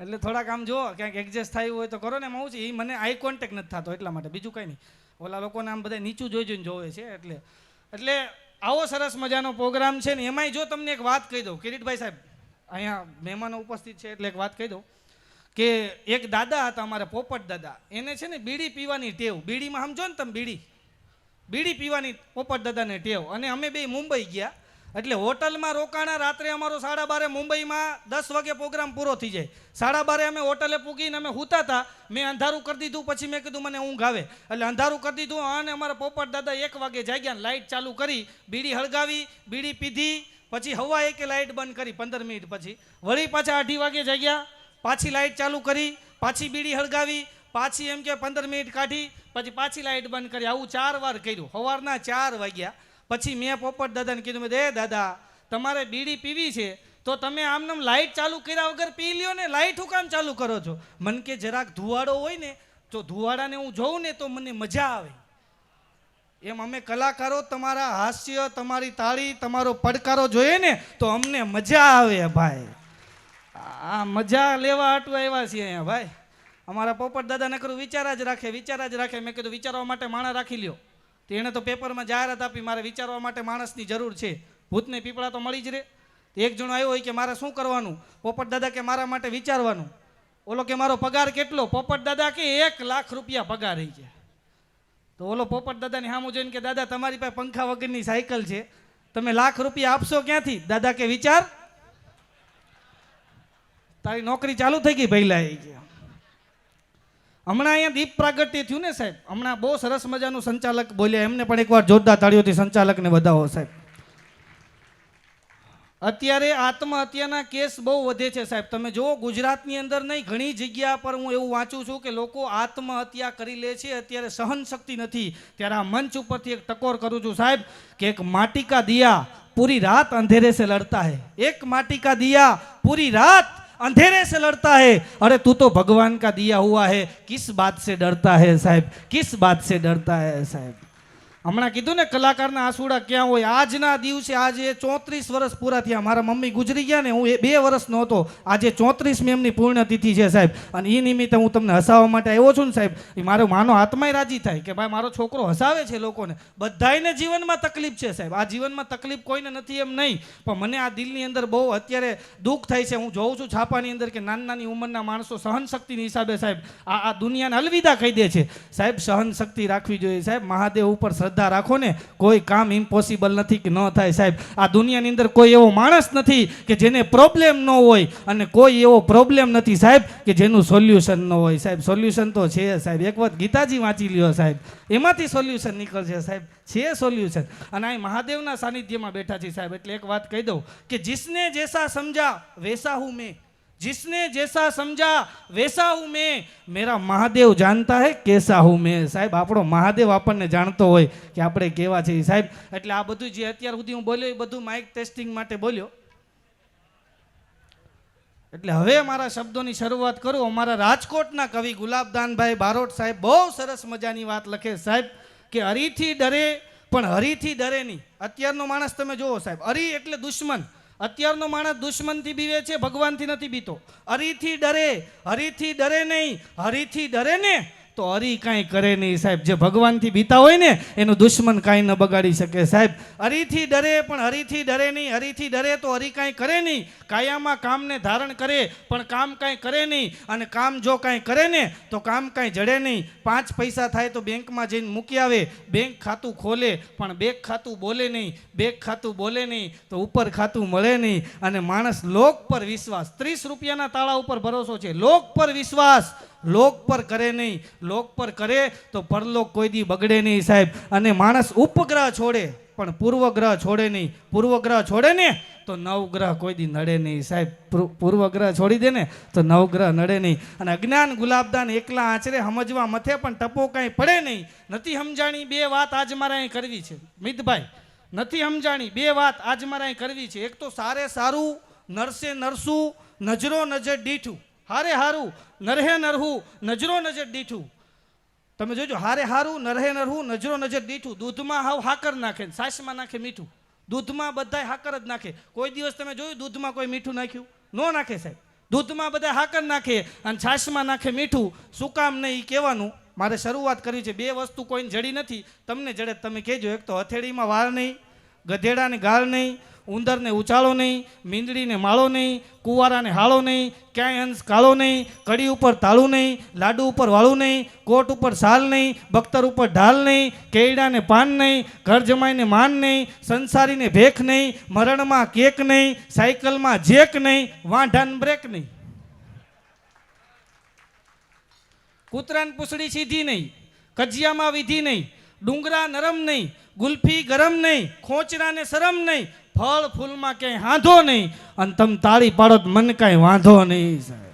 એટલે થોડાક આમ જુઓ ક્યાંક એડજસ્ટ થયું હોય તો કરો ને. એમાં હું છે એ મને આઈ કોન્ટેક્ટ નથી થતો એટલા માટે, બીજું કંઈ નહીં. ઓલા લોકોને આમ બધા નીચું જોઈને જોવે છે એટલે આવો સરસ મજાનો પ્રોગ્રામ છે ને. એમાંય જો તમને એક વાત કહી દઉં, કિરીટભાઈ સાહેબ અહીંયા મહેમાનો ઉપસ્થિત છે એટલે એક વાત કહી દઉં કે એક દાદા હતા અમારા પોપટ દાદા, એને છે ને બીડી પીવાની ટેવ. બીડીમાં સમજો ને તમે, બીડી પીવાની પોપટ દાદાને ટેવ. અને અમે બે મુંબઈ ગયા એટલે હોટલમાં રોકાણા. રાત્રે અમારો 12:30 મુંબઈમાં 10 વાગે પ્રોગ્રામ પૂરો થઈ જાય. 12:30 અમે હોટલે પૂગીને અમે સૂતા હતા. મેં અંધારું કરી દીધું, પછી મેં કીધું મને ઊંઘ આવે એટલે અંધારું કરી દીધું. અને અમારા પોપટ દાદા 1 વાગે જાગ્યા, લાઇટ ચાલુ કરી, બીડી હળગાવી, બીડી પીધી, પછી હવા એકે લાઇટ બંધ કરી 15 મિનિટ પછી. વળી પાછા 2:30 વાગે જાગ્યા, પાછી લાઇટ ચાલુ કરી, પાછી બીડી હળગાવી, પાછી એમ કે 15 મિનિટ કાઢી, પછી પાછી લાઇટ બંધ કરી. આવું 4 વાર કર્યું. સવારના 4 વાગ્યા પછી મેં પોપટ દાદાને કીધું, દે દાદા તમારે બીડી પીવી છે તો તમે આમનામ લાઇટ ચાલુ કર્યા વગર પી લ્યો ને, લાઇટ શું કામ ચાલુ કરો છો? મન કે જરાક ધુવાડો હોય ને તો ધુવાડાને હું જોઉં ને તો મને મજા આવે. એમ અમે કલાકારો તમારા હાસ્ય, તમારી તાળી, તમારો પડકારો જોઈએ ને તો અમને મજા આવે ભાઈ. આ મજા લેવા હાટું આવ્યા છીએ અહીંયા ભાઈ. અમારા પોપટ દાદાને કરું વિચાર જ રાખે. મેં કીધું વિચારવા માટે માણસ રાખી લ્યો. તો એણે તો પેપરમાં જાહેરાત આપી મારે વિચારવા માટે માણસની જરૂર છે. ભૂતને પીપળા તો મળી જ રહે. એક જણો આવ્યો હોય કે મારે શું કરવાનું? પોપટ દાદા કે મારા માટે વિચારવાનું. ઓલો કે મારો પગાર કેટલો? પોપટ દાદા કે 1 લાખ રૂપિયા પગાર રહી ગયા. તો ઓલો પોપટ દાદાની સામું જોઈને કે દાદા તમારી પાસે પંખા વગરની સાયકલ છે, તમે 1 લાખ રૂપિયા આપશો ક્યાંથી? દાદા કે વિચાર, તારી નોકરી ચાલુ થઈ ગઈ પહેલા. આવી ગયા. હમણાં અહીંયા દીપ પ્રાગટ્ય થયું ને સાહેબ, હમણાં બહુ સરસ મજાનું સંચાલક બોલ્યા, એમને પણ એકવાર જોરદાર તાળીઓથી સંચાલકને વધાવો સાહેબ. અત્યારે આત્મહત્યાના કેસ બહુ વધે છે સાહેબ. તમે જુઓ ગુજરાતની અંદર નહીં, ઘણી જગ્યા પર હું એવું વાંચું છું કે લોકો આત્મહત્યા કરી લે છે. અત્યારે સહન શક્તિ નથી. ત્યારે આ મંચ ઉપરથી એક ટકોર કરું છું સાહેબ કે એક માટી કા દિયા પૂરી રાત અંધેરે સે લડતા હૈ. એક માટી કા દિયા પૂરી રાત अंधेरे से लड़ता है. अरे तू तो भगवान का दिया हुआ है, किस बात से डरता है साहब, किस बात से डरता है साहब. હમણાં કીધું ને કલાકારના આંસુડા ક્યાં હોય. આજના દિવસે આજે 34 વર્ષ પૂરા થયા. મારા મમ્મી ગુજરી ગયા ને, હું 2 વર્ષનો હતો. આજે 34મી એમની પૂર્ણતિથિ છે સાહેબ. અને એ નિમિત્તે હું તમને હસાવવા માટે આવ્યો છું ને સાહેબ. એ મારો માનો આત્માય રાજી થાય કે ભાઈ મારો છોકરો હસાવે છે લોકોને. બધાયને જીવનમાં તકલીફ છે સાહેબ. આ જીવનમાં તકલીફ કોઈને નથી એમ નહીં, પણ મને આ દિલની અંદર બહુ અત્યારે દુઃખ થાય છે. હું જોઉં છું છાપાની અંદર કે નાની ઉંમરના માણસો સહન શક્તિની હિસાબે સાહેબ આ દુનિયાને અલવિદા કહી દે છે. સાહેબ સહન શક્તિ રાખવી જોઈએ સાહેબ. મહાદેવ ઉપર રાખો ને, કોઈ કામ ઇમ્પોસિબલ નથી કે ન થાય સાહેબ. આ દુનિયાની અંદર કોઈ એવો માણસ નથી કે જેને પ્રોબ્લેમ ન હોય, અને કોઈ એવો પ્રોબ્લેમ નથી સાહેબ કે જેનું સોલ્યુશન ન હોય સાહેબ. સોલ્યુશન તો છે સાહેબ. એક વખત ગીતાજી વાંચી લ્યો સાહેબ, એમાંથી સોલ્યુશન નીકળશે સાહેબ. છે સોલ્યુશન. અને અહીં મહાદેવના સાનિધ્યમાં બેઠા છે સાહેબ. એટલે એક વાત કહી દઉં કે जिसने जैसा समझा वैसा हूं मैं, जिसने जैसा समझा वैसा हूं मैं, मेरा महादेव जानता है कैसा हूं मैं. સાહેબ આપણો મહાદેવ આપણને જાણતો હોય કે આપણે કેવા છે સાહેબ. એટલે આ બધું જે અત્યાર સુધી હું બોલ્યો એ બધું માઇક ટેસ્ટિંગ માટે બોલ્યો. એટલે હવે મારા શબ્દોની શરૂઆત કરું. અમારા રાજકોટના કવિ ગુલાબદાનભાઈ બારોટ સાહેબ બહુ સરસ મજાની વાત લખે સાહેબ કે હરીથી ડરે પણ હરીથી ડરે નહીં. અત્યારનો માણસ તમે જુઓ સાહેબ, હરી એટલે દુશ્મન. અત્યારનો માણસ દુશ્મનથી બીવે છે, ભગવાનથી નથી બીતો. હરીથી ડરે નહીં, હરીથી ડરે ને તો હરી કાંઈ કરે નહીં સાહેબ. જે ભગવાનથી બીતા હોય ને એનું દુશ્મન કાંઈ ન બગાડી શકે સાહેબ. હરીથી ડરે પણ હરીથી ડરે નહીં, હરીથી ડરે તો હરી કાંઈ કરે નહીં. કાયામાં કામને ધારણ કરે પણ કામ કાંઈ કરે નહીં, અને કામ જો કાંઈ કરે ને તો કામ કાંઈ જડે નહીં. 5 પૈસા થાય તો બેંકમાં જઈને મૂકી આવે, બેંક ખાતું ખોલે પણ બેંક ખાતું બોલે નહીં, બેંક ખાતું બોલે નહીં તો ઉપર ખાતું મળે નહીં. અને માણસ લોક પર વિશ્વાસ, 30 રૂપિયાના તાળા ઉપર ભરોસો છે. લોક પર વિશ્વાસ લોક પર કરે નહીં, લોક પર કરે તો પરલોક કોઈ દી બગડે નહીં સાહેબ. અને માણસ ઉપગ્રહ છોડે પણ પૂર્વગ્રહ છોડે નહીં. પૂર્વગ્રહ છોડે ને તો નવગ્રહ કોઈ દી નડે નહીં સાહેબ. પૂર્વગ્રહ છોડી દે ને તો નવગ્રહ નડે નહીં. અને અજ્ઞાન ગુલાબદાન એકલા આચરે સમજવા મથે પણ ટપો કાંઈ પડે નહીં. નથી સમજાણી 2 વાત આજ મારે અહીં કરવી છે મિતભાઈ. નથી સમજાણી 2 વાત આજ મારે અહીં કરવી છે. એક તો સારે સારું, નરસે નરસું, નજરો નજર દીઠું. હારે હારું, નરહે નરહું, નજરો નજર દીઠું. તમે જોજો, હારે હારું, નરહે નરહું, નજરો નજર દીઠું. દૂધમાં હાવ હાકર નાખે, છાશમાં નાખે મીઠું. દૂધમાં બધાય હાકર જ નાખે. કોઈ દિવસ તમે જોયું દૂધમાં કોઈ મીઠું નાખ્યું? ન નાખે સાહેબ. દૂધમાં બધા હાકર નાખે અને છાશમાં નાખે મીઠું, શું કામ નહીં એ કહેવાનું. મારે શરૂઆત કરી છે. બે વસ્તુ કોઈને જડી નથી, તમને જડે તમે કહેજો. એક તો હથેળીમાં વાળ નહીં, ગધેડાને ગાળ નહીં, ઉંદરને ઉચાળો નહીં, મીંદડીને માળો નહીં, કુંવારાને હાળો નહીં, ક્યાંય અંશ કાળો નહીં, કડી ઉપર તાળું નહીં, લાડુ ઉપર વાળું નહીં, કોટ ઉપર સાલ નહીં, બખ્તર ઉપર ઢાલ નહીં, કેળાને પાન નહીં, ઘર જમાઈને માન નહીં, સંસારીને ભેખ નહીં, મરણમાં કેક નહીં, સાયકલમાં જેક નહીં, વાંઢાન બ્રેક નહીં, કૂતરાની પૂંછડી સીધી નહીં, કજિયામાં વિધિ નહીં, ડુંગરા નરમ નહીં, ગુલ્ફી ગરમ નહીં, ખોચરાને શરમ નહીં, ફળ ફૂલમાં ક્યાંય હાંધો નહીં, અને તમે તાળી પાડો તો મને કાંઈ વાંધો નહીં. સાહેબ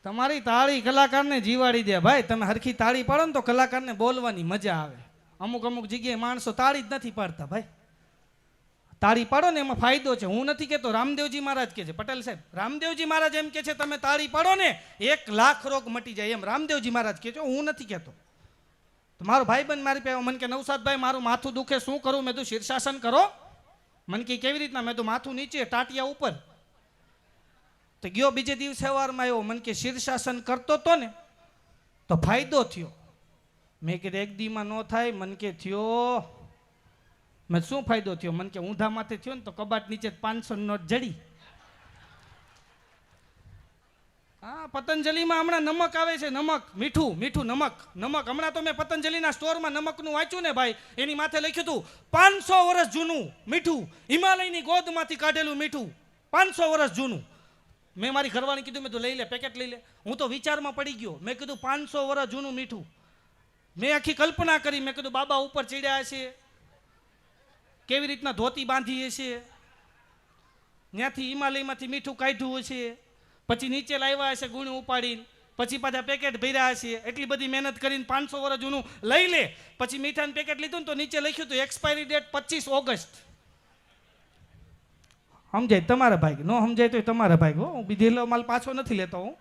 તમારી તાળી કલાકારને જીવાડી દે ભાઈ. તમે હરખી તાળી પાડો ને તો કલાકારને બોલવાની મજા આવે. અમુક અમુક જગ્યાએ માણસો તાળી જ નથી પાડતા ભાઈ. તાળી પાડો ને એમાં ફાયદો છે. હું નથી કહેતો, રામદેવજી મહારાજ કહે છે. પટેલ સાહેબ, રામદેવજી મહારાજ એમ કહે છે તમે તાળી પાડો ને 1 લાખ રોગ મટી જાય, એમ રામદેવજી મહારાજ કહે છે. હું નથી કહેતો. મારો ભાઈબંધ મારી પાસે મને કે નવસાદભાઈ મારું માથું દુખે, શું કરું? મેં તું શીર્ષાસન કરો. મને કે કેવી રીતના? મેં તું માથું નીચે ટાટિયા ઉપર. તો ગયો બીજે દિવસે સવારમાં આવ્યો, મને કે શીર્ષાસન કરતો તો ને તો ફાયદો થયો. મેં કીધું એક દીમાં ન થાય. મને કે થયો. મેં શું ફાયદો થયો? મને કે ઊંધા માથે થયો ને તો કબાટ નીચે 500 નોટ જડી. હા, પતંજલિમાં હમણાં નમક આવે છે, નમક, મીઠું, મીઠું, નમક, નમક. હમણાં તો મેં પતંજલિના સ્ટોરમાં નમકનું વાંચ્યું ને ભાઈ, એની માથે લખ્યું હતું 500 વર્ષ જૂનું મીઠું, હિમાલયની ગોદમાંથી કાઢેલું મીઠું, 500 વર્ષ જૂનું. મેં મારી ઘરવાળી કીધું, મેં તો લઈ લે, પેકેટ લઈ લે. હું તો વિચારમાં પડી ગયો. મેં કીધું 500 વર્ષ જૂનું મીઠું. મેં આખી કલ્પના કરી. મેં કીધું બાબા ઉપર ચડ્યા છે, કેવી રીતના ધોતી બાંધી હશે, ત્યાંથી હિમાલયમાંથી મીઠું કાઢ્યું હશે, પછી નીચે લાવ્યા હશે ગુણ ઉપાડીને, પછી પાછા પેકેટ ભર્યા હશે. એટલી બધી મહેનત કરીને 500 વર્ષ જૂનું લઈ લે. પછી મીઠાનું પેકેટ લીધું ને તો નીચે લખ્યું હતું એક્સપાયરી ડેટ 25 ઓગસ્ટ. સમજાય તમારા ભાઈ, ન સમજાય તો તમારા ભાઈ. હું બીજેલો માલ પાછો નથી લેતો હું.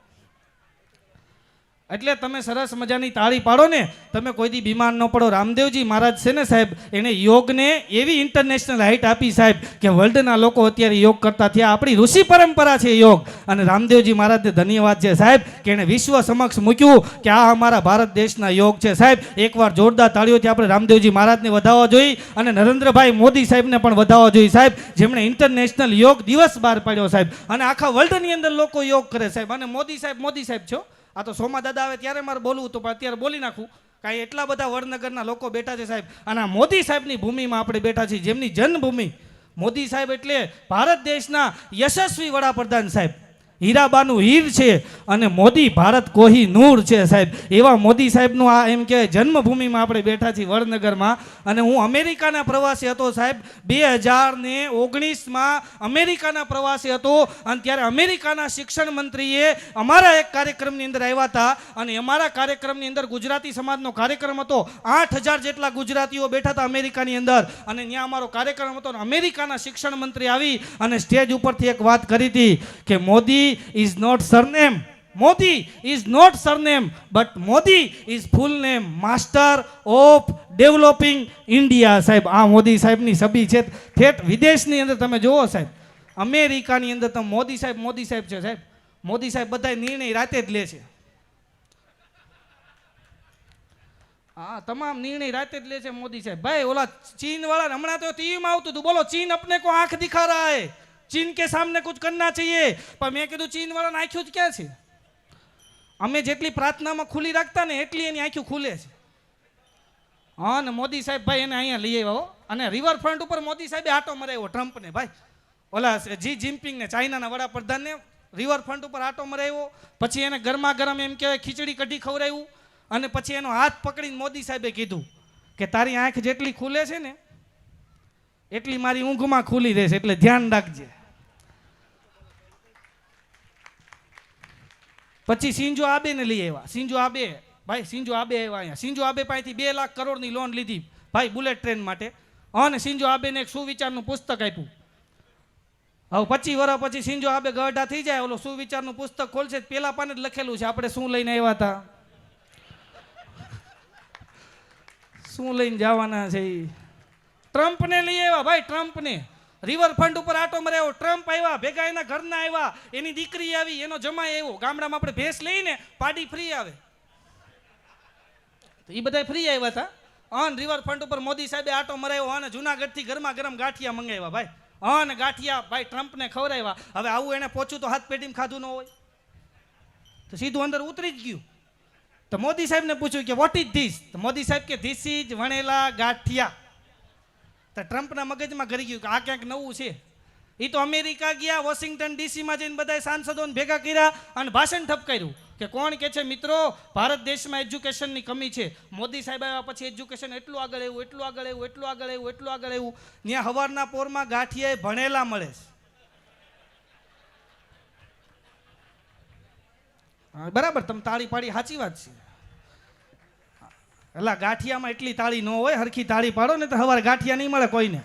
એટલે તમે સરસ મજાની તાળી પાડો ને, તમે કોઈ દી બીમાર ન પડો. રામદેવજી મહારાજ છે ને સાહેબ, એને યોગને એવી ઇન્ટરનેશનલ હાઇટ આપી સાહેબ કે વર્લ્ડના લોકો અત્યારે યોગ કરતા થયા. આપણી ઋષિ પરંપરા છે યોગ. અને રામદેવજી મહારાજને ધન્યવાદ છે સાહેબ કે એને વિશ્વ સમક્ષ મૂક્યું કે આ અમારા ભારત દેશના યોગ છે સાહેબ. એકવાર જોરદાર તાળીઓથી આપણે રામદેવજી મહારાજને વધાવવા જોઈએ અને નરેન્દ્રભાઈ મોદી સાહેબને પણ વધાવવા જોઈએ સાહેબ, જેમણે ઇન્ટરનેશનલ યોગ દિવસ બહાર પાડ્યો સાહેબ. અને આખા વર્લ્ડની અંદર લોકો યોગ કરે સાહેબ. અને મોદી સાહેબ છો. આ તો સોમા દાદા આવે ત્યારે મારે બોલવું હતું, પણ અત્યારે બોલી નાખું. કાંઈ એટલા બધા વડનગરના લોકો બેઠા છે સાહેબ. અને આ મોદી સાહેબની ભૂમિમાં આપણે બેઠા છીએ, જેમની જન્મભૂમિ. મોદી સાહેબ એટલે ભારત દેશના યશસ્વી વડાપ્રધાન સાહેબ. હીરાબાનું હીર છે અને મોદી ભારત કોહી નૂર છે સાહેબ. એવા મોદી સાહેબનું આ એમ કે જન્મભૂમિમાં આપણે બેઠા છીએ વડનગરમાં. અને હું અમેરિકાના પ્રવાસે હતો સાહેબ. 2019માં અમેરિકાના પ્રવાસે હતો. અને ત્યારે અમેરિકાના શિક્ષણ મંત્રીએ અમારા એક કાર્યક્રમની અંદર આવ્યા હતા. અને અમારા કાર્યક્રમની અંદર ગુજરાતી સમાજનો કાર્યક્રમ હતો. 8000 જેટલા ગુજરાતીઓ બેઠા હતા અમેરિકાની અંદર. અને ત્યાં અમારો કાર્યક્રમ હતો. અમેરિકાના શિક્ષણ મંત્રી આવી અને સ્ટેજ ઉપરથી એક વાત કરી હતી કે Modi is not surname. Modi is not surname, but Modi is full name, Master of Developing India સાહેબ. આ મોદી સાહેબની છબી છે ઠેઠ વિદેશની અંદર તમે જુઓ સાહેબ. અમેરિકાની અંદર તો મોદી સાહેબ છે સાહેબ. મોદી સાહેબ બધા નિર્ણય રાતે જ લે છે. હા, તમામ નિર્ણય રાતે જ લે છે મોદી સાહેબ. ભાઈ ઓલા ચીન વાળા હમણાં તો ટીવીમાં આવતું હતું, બોલો ચીન અપને કો આંખ દિખા રહા હૈ, ચીન કે સામને કુછ કરना चाहिए. પણ મેં કીધું ચીન વાળાને આંખ્યું જ ક્યાં છે? અમે જેટલી પ્રાર્થનામાં ખુલ્લી રાખતા ને એટલી એની આંખ્યું ખુલે છે. હા, ને મોદી સાહેબ ભાઈ એને અહીંયા લઈ આવ્યા. અને રિવરફ્રન્ટ ઉપર મોદી સાહેબે આટો મરાવ્યો ટ્રમ્પને ભાઈ. ઓલા જી જિનપિંગ ને ચાઇનાના વડાપ્રધાનને રિવરફ્રન્ટ ઉપર આટો મરાવ્યો. પછી એને ગરમા ગરમ એમ કહેવાય ખીચડી કઢી ખવડાવ્યું. અને પછી એનો હાથ પકડીને મોદી સાહેબે કીધું કે તારી આંખ જેટલી ખુલે છે ને એટલી મારી ઊંઘમાં ખુલી રહેશે, એટલે ધ્યાન રાખજે. પછી શિંજો આબેને લઈ આવ્યા. શિંજો આબે આવ્યા અહીંયા. શિંજો આબે પાસેથી 2 લાખ કરોડની લોન લીધી ભાઈ બુલેટ ટ્રેન માટે. અને શિંજો આબેને એક સુવિચારનું પુસ્તક આપ્યું. હવે 25 વર્ષ પછી શિંજો આબે ગઢા થઈ જાય, ઓલો સુવિચારનું પુસ્તક ખોલશે, પેલા પાને જ લખેલું છે આપણે શું લઈને આવ્યા હતા, શું લઈને જવાના છે. ટ્રમ્પને લઈ આવ્યા ભાઈ, ટ્રમ્પને. રિવરફ્રન્ટ ઉપર આટો મરાયો, ટ્રમ્પ આવ્યા, ભેગા એના ઘરના આવ્યા, એની દીકરી આવી, એનો જમાઈ આવ્યો. ગામડામાં આપણે ભેંસ લઈને પાડી ફ્રી આવે, તો એ બધા ફ્રી આવ્યા હતા. અન રિવરફ્રન્ટ ઉપર મોદી સાહેબે આટો મરાયો અને જુનાગઢથી ગરમા ગરમ ગાંઠિયા મંગાવ્યા ભાઈ. અને ગાંઠિયા ભાઈ ટ્રમ્પને ખવડાવ્યા. હવે આવું એને પહોંચ્યું તો હાથ પેટીમાં ખાધું ન હોય તો સીધું અંદર ઉતરી જ ગયું. તો મોદી સાહેબને પૂછ્યું કે વોટ ઇઝ ધીસ? તો મોદી સાહેબ કે ધીસ ઇઝ વણેલા ગાંઠિયા. તો ટ્રમ્પના મગજમાં ઘરી ગયું કે આ ક્યાંક નવું છે. એ તો અમેરિકા ગયા, વોશિંગ્ટન ડીસીમાં જઈને બધા સાંસદોને ભેગા કર્યા અને ભાષણ ઠપકાર્યું કે કોણ કે છે મિત્રો ભારત દેશમાં એજ્યુકેશનની કમી છે. મોદી સાહેબ આવ્યા પછી એજ્યુકેશન એટલું આગળ આવ્યું, એટલું આગળ આવ્યું, એટલું આગળ આવ્યું, એટલું આગળ આવ્યું. ત્યાં હવારના પોરમાં ગાંઠિયા ભણેલા મળે છે. બરાબર, તમે તાળી પાડી, સાચી વાત છે. એટલે ગાંઠિયામાં એટલી તાળી ન હોય, હરખી તાળી પાડો ને તો સવારે ગાંઠિયા નહીં મળે કોઈને.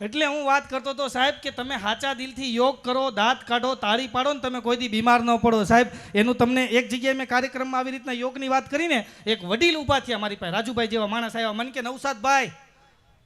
એટલે હું વાત કરતો હતો સાહેબ કે તમે સાચા દિલથી યોગ કરો, દાંત કાઢો, તાળી પાડો ને તમે કોઈ દી બીમાર ન પડો સાહેબ. એનું તમને એક જગ્યાએ મેં કાર્યક્રમમાં આવી રીતના યોગની વાત કરીને એક વડીલ ઊભા થયા મારી પાસે, રાજુભાઈ જેવા માણસ આવ્યા. મને કે નવસાદભાઈ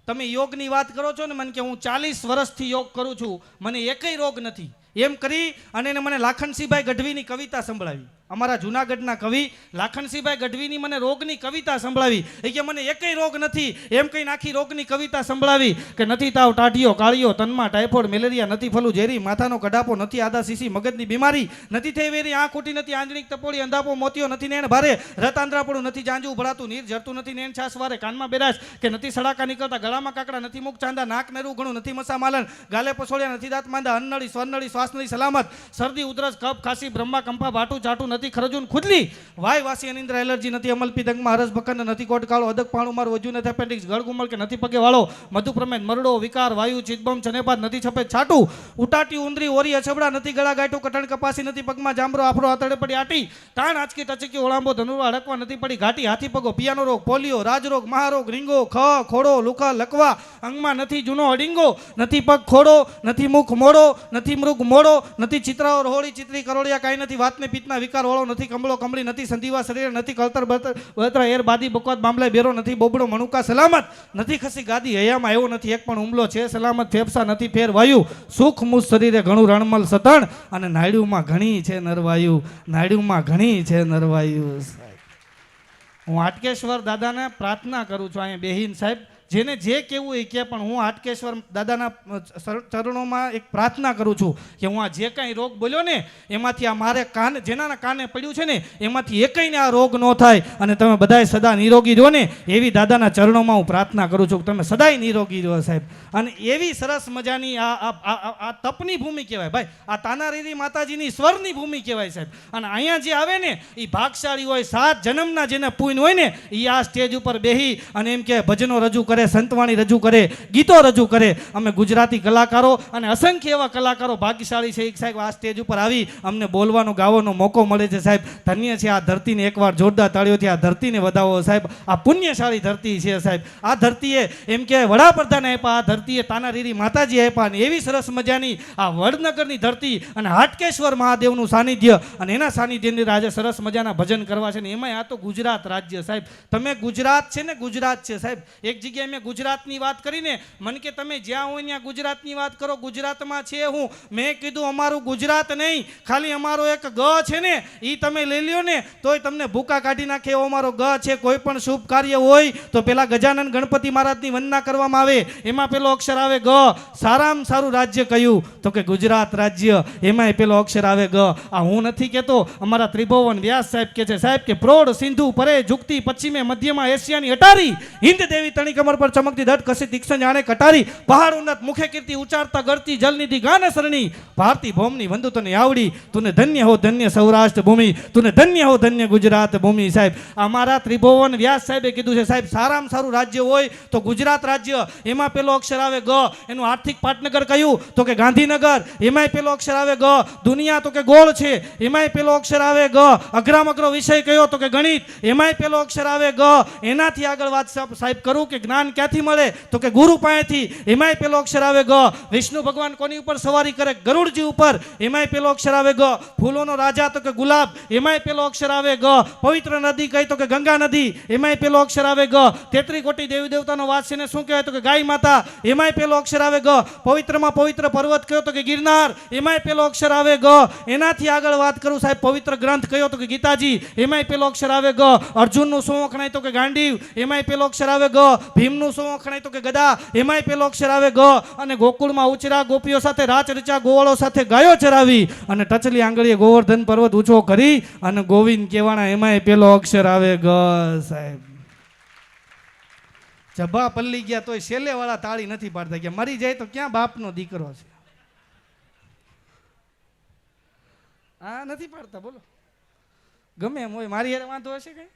તમે યોગની વાત કરો છો ને, મને કે હું 40 વર્ષથી યોગ કરું છું, મને એકય રોગ નથી. એમ કરી અને એને મને લાખનસિંહભાઈ ગઢવીની કવિતા સંભળાવી. અમારા જૂનાગઢના કવિ લાખનસિંહભાઈ ગઢવીની મને રોગની કવિતા સંભળાવી. એ કે મને એકય રોગ નથી. એમ કહીને આખી રોગની કવિતા સંભળાવી કે નથી તાવ, ટાઢિયો, કાળિયો, તનમાં ટાઇફોઇડ, મેલેરિયા, નથી ફલું ઝેરી, માથાનો કડાપો, નથી આદા સીસી, મગજની બીમારી, નથી થઈ વેરી, આંખ ઉઠી, નથી આંજણીક તપોડી, અંધાપો, મોતિયો, નથી નેણ ભારે, રત આંદ્રાપડું, નથી જાંજુ ભળાતું, નીર જરતું, નથી નેણ છાસ વારે, કાનમાં બેરાશ કે નથી સડાકા નીકળતા, ગળામાં કાકડા, નથી મુખ ચાંદા, નાક નરું ઘણું, નથી મસા માલન, ગાલે પસોળિયા, નથી દાંત માંદા, અન્નળી, સ્વરનળી, શ્વાસનળી સલામત, શરદી, ઉધરસ, કફ, ખાંસી, બ્રહ્મા, કંપા, ભાટું, ચાટું, નથી ખરજુન ખુદલી, વાય વાસી, અનિંદ્ર, એલર્જી, નથી અમલપી, દંગમાં, હરસ, ભકંડ, નથી કોટ કાળો, અદક પાણું મારું, વજુ, નથી એપેન્ડિક્સ, ગળગુમળ કે નથી પગે વાળો, મધુપ્રમેદ, મરડો, વિકાર, વાયુ, ચિતબમ, ચનેપાત, નથી છપે છાટું, ઉટાટી, ઉંદરી, ઓરી, અછબડા, નથી ગળા ગાંઠું, કટણ, કપાસી, નથી પગમાં જાંબરો, આફરો, આતડે પડી આટી, તાણ, આંચકી, ટચકી, ઓળાંબો, ધનુર્વા, અડકવા, નથી પડી ઘાટી, હાથી પગો, પિયાનો રોગ, પોલિયો, રાજરોગ, મહારોગ, રીંગો, ખ, ખોડો, લુખા, લકવા, અંગમાં નથી જૂનો અડીંગો, નથી પગ ખોડો, નથી મુખ મોડો, નથી મૃગ મોડો, નથી ચિત્રાઓ, રોહળી, ચિત્રી, કરોળિયા, કાંઈ નથી વાતને પિત્તના વિકાર વાળો, નથી કમળો કમળી, નથી સંધિવા શરીર, નથી કળતર બળતર એર બાદી બકવાત બામલાય બેરો, નથી બોબડો મણુકા સલામત, નથી ખસી ગાદી હયામાં એવો નથી એક પણ હુમલો છે સલામત, ફેફસા નથી ફેર વાયુ, સુખ મુજ શરીરે ઘણું રણમલ સતણ, અને નાયડુમાં ઘણી છે નરવાયુ, નાયડુમાં ઘણી છે નરવાયુ. હું હાટકેશ્વર દાદાને પ્રાર્થના કરું છું અહીંયા બેહીન સાહેબ, જેને જે કહેવું એ કે, પણ હું હાટકેશ્વર દાદાના ચરણોમાં એક પ્રાર્થના કરું છું કે હું આ જે કાંઈ રોગ બોલ્યો ને એમાંથી આ મારે કાને, જેના કાને પડ્યું છે ને એમાંથી એકઈને આ રોગ ન થાય અને તમે બધાય સદા નિરોગી રહો ને એવી દાદાના ચરણોમાં હું પ્રાર્થના કરું છું કે તમે સદાય નિરોગી રહો સાહેબ. અને એવી સરસ મજાની આ તપની ભૂમિ કહેવાય ભાઈ, આ તાનારીરી માતાજીની સ્વરની ભૂમિ કહેવાય સાહેબ. અને અહીંયા જે આવે ને એ ભાગશાળી હોય, 7 જન્મના જેને પુણ્ય હોય ને એ આ સ્ટેજ ઉપર બેહી અને એમ કે ભજનો રજૂ કરે, સંતવાણી રજૂ કરે, ગીતો રજૂ કરે. અમે ગુજરાતી કલાકારો અને અસંખ્ય એવા કલાકારો ભાગ્યશાળી છે સાહેબ, આ સ્ટેજ ઉપર આવી અમને બોલવાનો ગાવાનો મોકો મળે છે સાહેબ. ધન્ય છે આ ધરતીને, એકવાર જોરદાર તાળીઓથી આ ધરતીને વધાવો સાહેબ. આ પુણ્યશાળી ધરતી છે સાહેબ. આ ધરતીએ એમ કે વડાપ્રધાન આપ્યા, આ ધરતીએ તાનારીરી માતાજી આપ્યા, અને એવી સરસ મજાની આ વડનગરની ધરતી અને હાટકેશ્વર મહાદેવનું સાનિધ્ય, અને એના સાનિધ્યની આજે સરસ મજાના ભજન કરવા છે ને એમાંય આ તો ગુજરાત રાજ્ય સાહેબ. તમે ગુજરાત છે ને, ગુજરાત છે સાહેબ. એક જગ્યાએ મેં ગુજરાતની વાત કરીને, મને કે તમે જ્યાં હોય ત્યાં ગુજરાતની વાત કરો, ગુજરાતમાં છે હું. મેં કીધું અમારું ગુજરાત નહીં, ખાલી અમારો એક ગ છે ને એ તમે લઈ લ્યો ને તોય તમને ભૂકા કાઢી નાખે એવો અમારો ગ છે. કોઈ પણ શુભ કાર્ય હોય તો પેલા ગજાનન ગણપતિ મહારાજની વંદના કરવામાં આવે, એમાં પેલો અક્ષર આવે ગ. સારામાં સારું રાજ્ય કયું તો કે ગુજરાત રાજ્ય, એમાંય પેલો અક્ષર આવે ગ. આ હું નથી કહેતો, અમારા ત્રિભુવન વ્યાસ સાહેબ કે છે સાહેબ કે પ્રૌઢ સિંધુ પરે ઝુકતી પશ્ચિમે મધ્યમાં એશિયાની અટારી, હિન્દ દેવી તણી કમર પર ચમકતી ધડ કસી દીક્ષણ જાણે કટારી, પહાડ ઉન્નત મુખે કીર્તિ ઉચારતા ગળતી જલનિધિ ગાને સરણી, ભારતી ભૌમની વંદુ તને આવડી, તુને ધન્ય હો ધન્ય સૌરાષ્ટ્ર ભૂમિ, તુને ધન્ય હો ધન્ય ગુજરાત ભૂમિ સાહેબ. અમારા ત્રિભુવન વ્યાસ સાહેબે કીધું છે સાહેબ, સારામાં સારું રાજ્ય હોય તો ગુજરાત રાજ્ય, એમાં પેલો અક્ષર આવે ગ. એનું આર્થિક પાટનગર કયું તો કે ગાંધીનગર, એમાંય પેલો અક્ષર આવે ગ. દુનિયા તો કે ગોળ છે, એમાંય પેલો અક્ષર આવે ગ. અઘરામ અઘરો વિષય કયો તો કે ગણિત, એમાંય પેલો અક્ષર આવે ગ. એનાથી આગળ વાત સાહેબ કરું કે જ્ઞાન જ્ઞાન ક્યાંથી મળે તો કે ગુરુ પાસેથી. એમાંય પેલો અક્ષર આવે ગ. વિષ્ણુ ભગવાન કોની ઉપર સવારી કરે? ગરુડજી ઉપર. એમાંય પેલો અક્ષર આવે ગ. ફૂલોનો રાજા તો કે ગુલાબ. એમાંય પેલો અક્ષર આવે ગ. પવિત્ર નદી કઈ તો કે ગંગા નદી. એમાંય પેલો અક્ષર આવે ગ. 33 કોટી દેવી દેવતાનો વાસ છે ને શું કહેવાય તો કે ગાય માતા. એમાંય પેલો અક્ષર આવે ગ. પવિત્રમાં પવિત્ર પર્વત કયો તો કે ગિરનાર. એમાંય પેલો અક્ષર આવે ગ. એનાથી આગળ વાત કરું સાહેબ, પવિત્ર ગ્રંથ કયો તો કે ગીતાજી. એમાંય પેલો અક્ષર આવે ગ. અર્જુનનું શું વખણાય તો કે ગાંડીવ. એમાંય પેલો અક્ષર આવે ગ. ભીમનું શું વખણાય તો કે ગદા. એમાંય પેલો અક્ષર આવે ગ. અને ગોકુળમાં ઉચરા ગોપીઓ સાથે રાચ રચા ગોવાળો સાથે ગાયો ચરાવી અને ટચલી આંગળીએ ગોવર્ધન પર્વત ઊંચો કરી અને ગોવિંદ કહેવાના. એમાંય પેલો અક્ષર આવે ગ. સાહેબ જભા પલ્લી ગયા તોય શેલે વાળા તાળી નથી પાડતા કે મરી જાય તો ક્યાં બાપનો દીકરો છે. હા નથી પાડતા, બોલો ગમે એમ હોય. મારી યાર વાંધો હશે કઈ?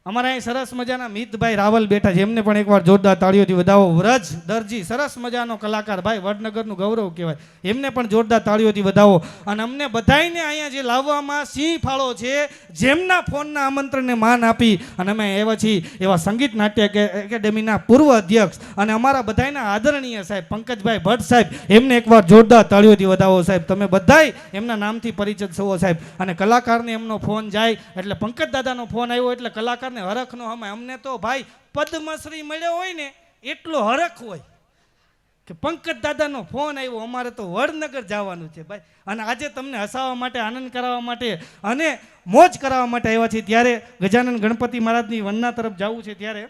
અમારા અહીં સરસ મજાના મિતભાઈ રાવલ બેઠા છે, એમને પણ એકવાર જોરદાર તાળીઓથી વધાવો. વ્રજ દરજી સરસ મજાનો કલાકાર ભાઈ, વડનગરનું ગૌરવ કહેવાય, એમને પણ જોરદાર તાળીઓથી વધાવો. અને અમને બધાઈને અહીંયા જે લાવવામાં સિંહ ફાળો છે, જેમના ફોનના આમંત્રણને માન આપી અને અમે આવ્યા છીએ એવા સંગીત નાટ્ય એકેડેમીના પૂર્વ અધ્યક્ષ અને અમારા બધાના આદરણીય સાહેબ પંકજભાઈ ભટ્ટ સાહેબ, એમને એકવાર જોરદાર તાળીઓથી વધાવો. સાહેબ તમે બધાય એમના નામથી પરિચિત છો સાહેબ. અને કલાકારને એમનો ફોન જાય એટલે પંકજ દાદાનો ફોન આવ્યો એટલે કલાકાર હરખનો હમે. અમને તો ભાઈ પદ્મશ્રી મળ્યો હોય ને એટલો હરખ હોય કે પંકજ દાદાનો ફોન આવ્યો, અમારે તો વડનગર જવાનું છે ભાઈ. અને આજે તમને હસાવવા માટે, આનંદ કરાવવા માટે અને મોજ કરાવવા માટે આવ્યા છે. ત્યારે ગજાનન ગણપતિ મહારાજની વંદના તરફ જવું છે. ત્યારે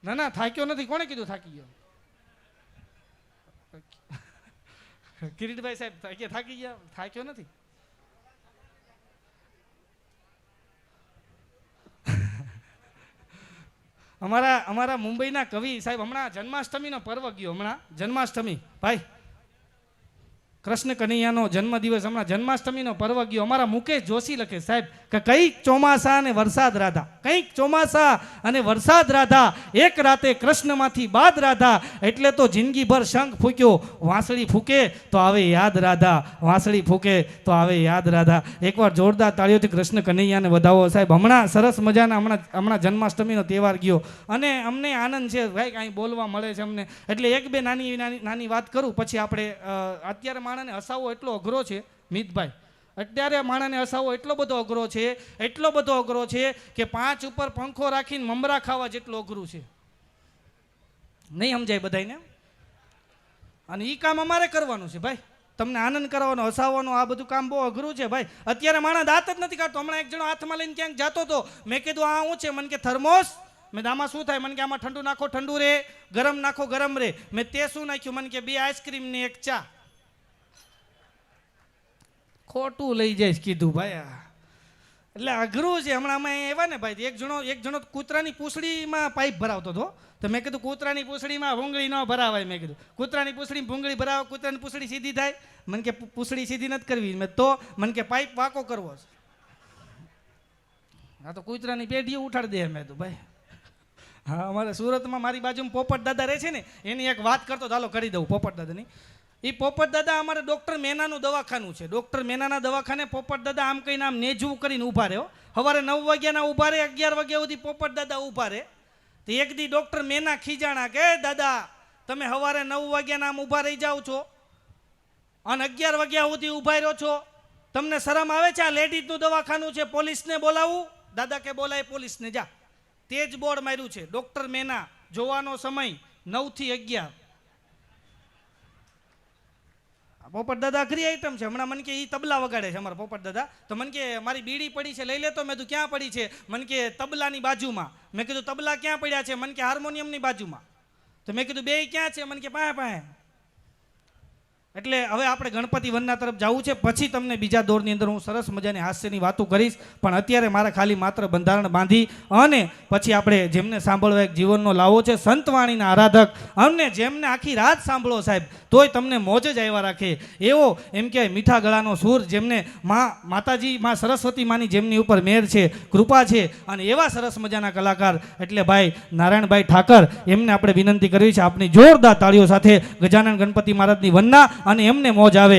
ના ના થાક્યો નથી. કોણે કીધું થાકી ગયો? કિરીટભાઈ સાહેબ થાકી ગયા? થાક્યો નથી. અમારા મુંબઈના કવિ સાહેબ, હમણાં જન્માષ્ટમીનો પર્વ ગયો. હમણાં જન્માષ્ટમી ભાઈ, કૃષ્ણ કનૈયાનો જન્મદિવસ, હમણાં જન્માષ્ટમીનો પર્વ ગયો. અમારા મુકેશ જોશી લખે સાહેબ કે કંઈક ચોમાસા અને વરસાદ રાધા, કંઈક ચોમાસા અને વરસાદ રાધા, એક રાતે કૃષ્ણમાંથી બાદ રાધા, એટલે તો જિંદગીભર શંખ ફૂક્યો, વાંસળી ફૂકે તો આવે યાદ રાધા, વાંસળી ફૂકે તો આવે યાદ રાધા. એકવાર જોરદાર તાળીઓથી કૃષ્ણ કનૈયાને વધાવો સાહેબ. હમણાં સરસ મજાના હમણાં જન્માષ્ટમીનો તહેવાર ગયો અને અમને આનંદ છે ભાઈ, કાંઈ બોલવા મળે છે અમને. એટલે એક બે નાની વાત કરું પછી આપણે અત્યારે માણસને હસાવવો એટલો અઘરો છે મિતભાઈ, અત્યારે માણસને હસાવવો એટલો બધો અઘરો છે, એટલો બધો અઘરો છે કે 5 ઉપર પંખો રાખીને મમરા ખાવા જેટલું અઘરું છે. નહીં સમજાય બધાને? અને એ કામ અમારે કરવાનું છે ભાઈ, તમને આનંદ કરાવવાનો, હસાવવાનો, આ બધું કામ બહુ અઘરું છે ભાઈ. અત્યારે માણસ દાંત જ નથી કાઢતો. હમણાં એક જણો હાથમાં લઈને ક્યાંક જતો હતો, મેં કીધું આ શું છે? મને કે થર્મોસ. મેં આમાં શું થાય? મને કે આમાં ઠંડુ નાખો ઠંડુ રે, ગરમ નાખો ગરમ રે. મેં તે શું નાખ્યું? મને કે 2 આઈસ્ક્રીમ ને 1 ચા. ખોટું લઈ જઈશ કીધું ભાઈ. એટલે અઘરું છે. હમણાં અમે એવા ને ભાઈ, એક જણો કૂતરાની પૂંછડીમાં પાઇપ ભરાવતો હતો. તો મેં કીધું કૂતરાની પૂંછડીમાં ભૂંગળી ન ભરાવાય. મેં કીધું કૂતરાની પૂંછડીમાં ભૂંગળી ભરાવો, કૂતરાની પૂંછડી સીધી થાય? મને કે પૂંછડી સીધી નથી કરવી. મેં તો મને કે પાઇપ વાંકો કરવો છે. હા તો કૂતરાની પેઢીઓ ઉઠાડી દે. મેં તો ભાઈ હા, અમારે સુરતમાં મારી બાજુમાં પોપટ દાદા રહે છે ને, એની એક વાત કરતો, ચાલો કરી દઉં પોપટ દાદાની. એ પોપટ દાદા અમારે ડૉક્ટર મેનાનું દવાખાનું છે. ડૉક્ટર મેનાના દવાખાને પોપટ દાદા આમ કહીને આમ નેજવું કરીને ઊભા રહે. સવારે 9 વાગ્યાના ઊભા રહે, 11 વાગ્યા સુધી પોપટ દાદા ઊભા રહે. તો એક દી ડૉક્ટર મેના ખીજાણા કે દાદા તમે સવારે 9 વાગ્યાના આમ ઊભા રહી જાઓ છો અને 11 વાગ્યા સુધી ઊભા રહ્યો છો, તમને શરમ આવે છે? આ લેડીઝનું દવાખાનું છે, પોલીસને બોલાવું? દાદા કે બોલાય પોલીસને, જા. તેજ બોર્ડ માર્યું છે, ડૉક્ટર મેના, જોવાનો સમય 9 થી 11. પોપટ દાદા અઘરી આઈટમ છે. હમણાં મને કે એ તબલા વગાડે છે અમારા પોપટ દાદા. તો મને કે મારી બીડી પડી છે, લઈ લેતો. મેં કીધું ક્યાં પડી છે? મને કે તબલાની બાજુમાં. મેં કીધું તબલા ક્યાં પડ્યા છે? મને કે હાર્મોનિયમની બાજુમાં. તો મેં કીધું બે ક્યાં છે? મને કે પાસે પાસે. એટલે હવે આપણે ગણપતિ વનના તરફ જવું છે, પછી તમને બીજા દોરની અંદર હું સરસ મજાની હાસ્યની વાતો કરીશ. પણ અત્યારે મારે ખાલી માત્ર બંધારણ બાંધી અને પછી આપણે જેમને સાંભળવા એક જીવનનો લાવો છે, સંતવાણીના આરાધક, અને જેમને આખી રાત સાંભળો સાહેબ તોય તમને મોજ જ આવ્યા રાખે એવો એમ કે મીઠા ગળાનો સૂર, જેમને માતાજી માં સરસ્વતી માની જેમની ઉપર મેર છે, કૃપા છે, અને એવા સરસ મજાના કલાકાર એટલે ભાઈ નારાયણભાઈ ઠાકર, એમને આપણે વિનંતી કરવી છે આપની જોરદાર તાળીઓ સાથે ગજાનન ગણપતિ મહારાજની વંદના અને એમને મોજ આવે.